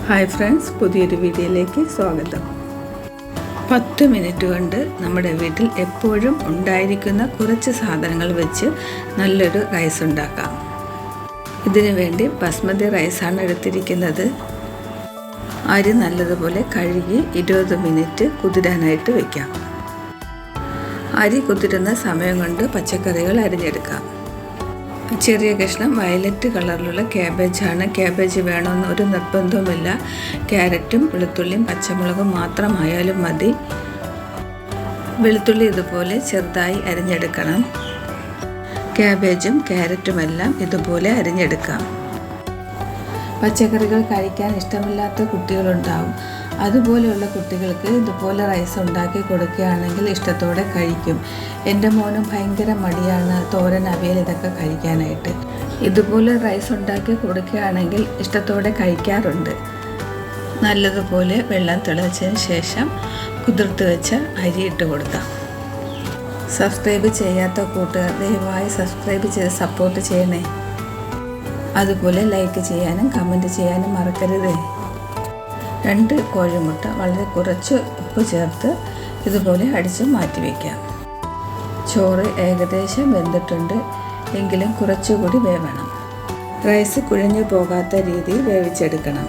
Hi friends, പുതിയൊരു വീഡിയോയിലേക്ക് സ്വാഗതം. 10 മിനിറ്റ് കൊണ്ട് നമ്മുടെ വീട്ടിൽ എപ്പോഴും ഉണ്ടായിരിക്കുന്ന കുറച്ച് സാധനങ്ങൾ വെച്ച് നല്ലൊരു റൈസ് ഉണ്ടാക്കാം. ഇതിനു വേണ്ടി ബസ്മതി റൈസാണ് എടുത്തിരിക്കുന്നത്. അരി നല്ലതുപോലെ കഴുകി 20 മിനിറ്റ് കുതിരാനായിട്ട് വയ്ക്കാം. അരി കുതിരുന്ന സമയം കൊണ്ട് പച്ചക്കറികൾ അരിഞ്ഞെടുക്കാം. ചെറിയ കഷ്ണം വയലറ്റ് കളറിലുള്ള ക്യാബേജാണ്. ക്യാബേജ് വേണമെന്ന് ഒരു നിർബന്ധവുമില്ല. ക്യാരറ്റും വെളുത്തുള്ളിയും പച്ചമുളകും മാത്രമായാലും മതി. വെളുത്തുള്ളി ഇതുപോലെ ചെറുതായി അരിഞ്ഞെടുക്കണം. ക്യാബേജും ക്യാരറ്റുമെല്ലാം ഇതുപോലെ അരിഞ്ഞെടുക്കാം. പച്ചക്കറികൾ കഴിക്കാൻ ഇഷ്ടമില്ലാത്ത കുട്ടികളുണ്ടാവും. അതുപോലെയുള്ള കുട്ടികൾക്ക് ഇതുപോലെ റൈസ് ഉണ്ടാക്കി കൊടുക്കുകയാണെങ്കിൽ ഇഷ്ടത്തോടെ കഴിക്കും. എൻ്റെ മോനും ഭയങ്കര മടിയാണ് തോരൻ, അവിയൽ ഇതൊക്കെ കഴിക്കാനായിട്ട്. ഇതുപോലെ റൈസ് ഉണ്ടാക്കി കൊടുക്കുകയാണെങ്കിൽ ഇഷ്ടത്തോടെ കഴിക്കാറുണ്ട്. നല്ലതുപോലെ വെള്ളം തിളച്ചതിന് ശേഷം കുതിർത്ത് വെച്ച അരി ഇട്ട് കൊടുക്കാം. സബ്സ്ക്രൈബ് ചെയ്യാത്ത കൂട്ടുകാർ ദയവായി സബ്സ്ക്രൈബ് ചെയ്ത് സപ്പോർട്ട് ചെയ്യണേ. അതുപോലെ ലൈക്ക് ചെയ്യാനും കമൻറ്റ് ചെയ്യാനും മറക്കരുതേ. 2 കോഴിമുട്ട വളരെ കുറച്ച് ഉപ്പ് ചേർത്ത് ഇതുപോലെ അടിച്ച് മാറ്റി വയ്ക്കാം. ചോറ് ഏകദേശം വെന്തിട്ടുണ്ട്, എങ്കിലും കുറച്ചുകൂടി വേവണം. റൈസ് കുഴഞ്ഞു പോകാത്ത രീതിയിൽ വേവിച്ചെടുക്കണം.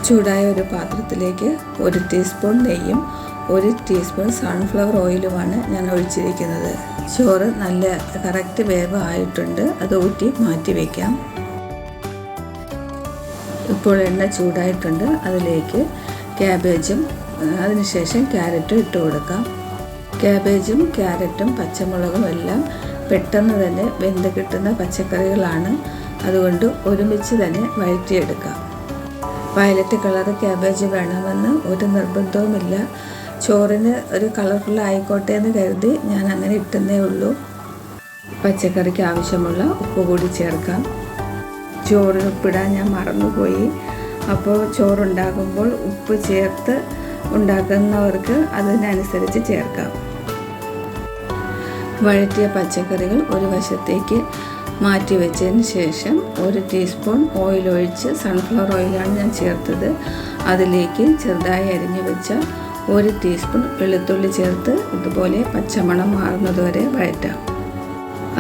ചൂടായ ഒരു പാത്രത്തിലേക്ക് 1 ടീസ്പൂൺ നെയ്യും 1 ടീസ്പൂൺ സൺഫ്ലവർ ഓയിലുമാണ് ഞാൻ ഒഴിച്ചിരിക്കുന്നത്. ചോറ് നല്ല കറക്റ്റ് വേവ് ആയിട്ടുണ്ട്. അത് ഊറ്റി മാറ്റി വയ്ക്കാം. ഇപ്പോൾ എണ്ണ ചൂടായിട്ടുണ്ട്. അതിലേക്ക് ക്യാബേജും അതിനുശേഷം ക്യാരറ്റും ഇട്ട് കൊടുക്കാം. ക്യാബേജും ക്യാരറ്റും പച്ചമുളകും എല്ലാം പെട്ടെന്ന് തന്നെ വെന്ത് കിട്ടുന്ന പച്ചക്കറികളാണ്. അതുകൊണ്ട് ഒരുമിച്ച് തന്നെ വഴറ്റിയെടുക്കാം. വയലറ്റ് കളർ ക്യാബേജ് വേണമെന്ന് ഒരു നിർബന്ധവുമില്ല. ചോറിന് ഒരു കളർഫുൾ ആയിക്കോട്ടെ എന്ന് കരുതി ഞാൻ അങ്ങനെ ഇട്ടെന്നേ ഉള്ളൂ. പച്ചക്കറിക്ക് ആവശ്യമുള്ള ഉപ്പ് കൂടി ചേർക്കാം. ചോറിന് ഉപ്പിടാൻ ഞാൻ മറന്നുപോയി. അപ്പോൾ ചോറുണ്ടാക്കുമ്പോൾ ഉപ്പ് ചേർത്ത് ഉണ്ടാക്കുന്നവർക്ക് അതിനനുസരിച്ച് ചേർക്കാം. വഴറ്റിയ പച്ചക്കറികൾ ഒരു വശത്തേക്ക് മാറ്റി വെച്ചതിന് ശേഷം 1 ടീസ്പൂൺ ഓയിൽ ഒഴിച്ച്, സൺഫ്ലവർ ഓയിലാണ് ഞാൻ ചേർത്തത്. അതിലേക്ക് ചെറുതായി അരിഞ്ഞു വെച്ച 1 ടീസ്പൂൺ വെളുത്തുള്ളി ചേർത്ത് ഇതുപോലെ പച്ചമണം മാറുന്നതുവരെ വഴറ്റാം.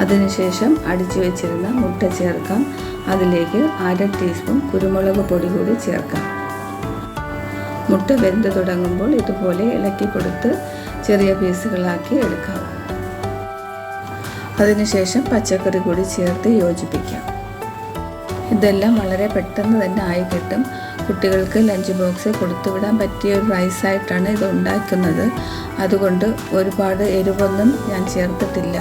അതിനുശേഷം അടിച്ചു വെച്ചിരുന്ന മുട്ട ചേർക്കാം. അതിലേക്ക് 1/2 ടീസ്പൂൺ കുരുമുളക് പൊടി കൂടി ചേർക്കാം. മുട്ട വെന്ത് തുടങ്ങുമ്പോൾ ഇതുപോലെ ഇളക്കി കൊടുത്ത് ചെറിയ പീസുകളാക്കി എടുക്കാം. അതിനുശേഷം പച്ചക്കറി കൂടി ചേർത്ത് യോജിപ്പിക്കാം. ഇതെല്ലാം വളരെ പെട്ടെന്ന് തന്നെ ആയി കിട്ടും. കുട്ടികൾക്ക് ലഞ്ച് ബോക്സിൽ കൊടുത്തുവിടാൻ പറ്റിയ ഒരു റൈസായിട്ടാണ് ഇത് ഉണ്ടാക്കുന്നത്. അതുകൊണ്ട് ഒരുപാട് എരിവൊന്നും ഞാൻ ചേർത്തിട്ടില്ല.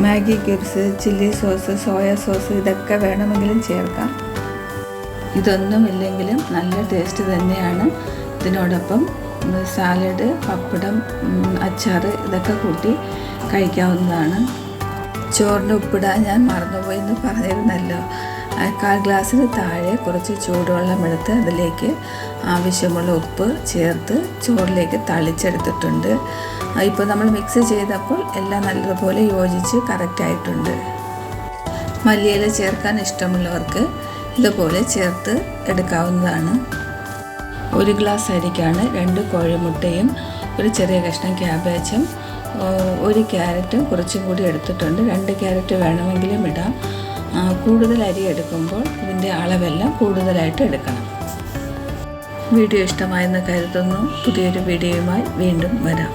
Maggi cubes, chilli sauce, soya sauce ഇതൊക്കെ വേണമെങ്കിലും ചേർക്കാം. ഇതൊന്നും ഇല്ലെങ്കിലും നല്ല ടേസ്റ്റ് തന്നെയാണ്. ഇതിനോടൊപ്പം സാലഡ്, പപ്പടം, അച്ചാർ ഇതൊക്കെ കൂട്ടി കഴിക്കാവുന്നതാണ്. ചോറിന് ഉപ്പിടാൻ ഞാൻ മറന്നുപോയി എന്ന് പറഞ്ഞിരുന്നല്ലോ. 1/4 ഗ്ലാസ്സിന് താഴെ കുറച്ച് ചൂടുവെള്ളം എടുത്ത് അതിലേക്ക് ആവശ്യമുള്ള ഉപ്പ് ചേർത്ത് ചോറിലേക്ക് തളിച്ചെടുത്തിട്ടുണ്ട്. ഇപ്പോൾ നമ്മൾ മിക്സ് ചെയ്തപ്പോൾ എല്ലാം നല്ലതുപോലെ യോജിച്ച് കറക്റ്റായിട്ടുണ്ട്. മല്ലിയില ചേർക്കാൻ ഇഷ്ടമുള്ളവർക്ക് ഇതുപോലെ ചേർത്ത് എടുക്കാവുന്നതാണ്. 1 ഗ്ലാസ് അരിക്കാണ് 2 കോഴിമുട്ടയും 1 ചെറിയ കഷ്ണം ക്യാബേജും 1 ക്യാരറ്റും കുറച്ചും കൂടി എടുത്തിട്ടുണ്ട്. 2 ക്യാരറ്റ് വേണമെങ്കിലും ഇടാം. കൂടുതൽ അരി എടുക്കുമ്പോൾ ഇതിൻ്റെ അളവെല്ലാം കൂടുതലായിട്ട് എടുക്കണം. വീഡിയോ ഇഷ്ടമായെന്ന് കരുതുന്നു. പുതിയൊരു വീഡിയോയുമായി വീണ്ടും വരാം.